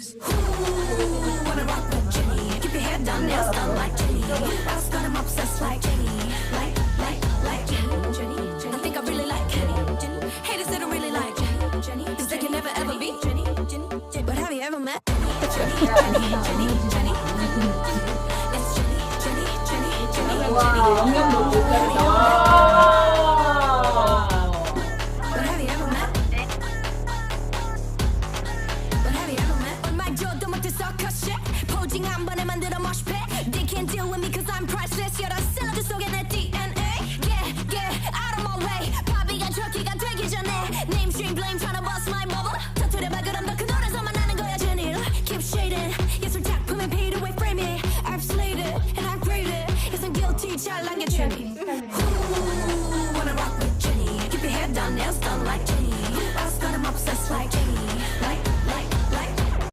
Wanna rock with Jenny? Keep your hair done, nails done like Jenny. Eyes got 'em obsessed like Jenny. Like Jenny. I think I really like Jenny. Haters they don't really like Jenny. Cause they can never ever be Jenny. But have you ever met Jenny? It's Jenny. 와, 영감도 못했어. But have you ever met? But have you ever met? 얼마 줘도 못해 서커스 포징 한 번에 만들어 moshpit. They can't deal with me cause I'm priceless. You're the 샐러드 속에 내 DNA. Yeah, out of my way. 바비가 트럭키가 되기 전에 Name, stream, blame, tryna bust my bubble. 터트려봐 그럼 더 큰 노래서만 나는 거야 제닐. Keep shading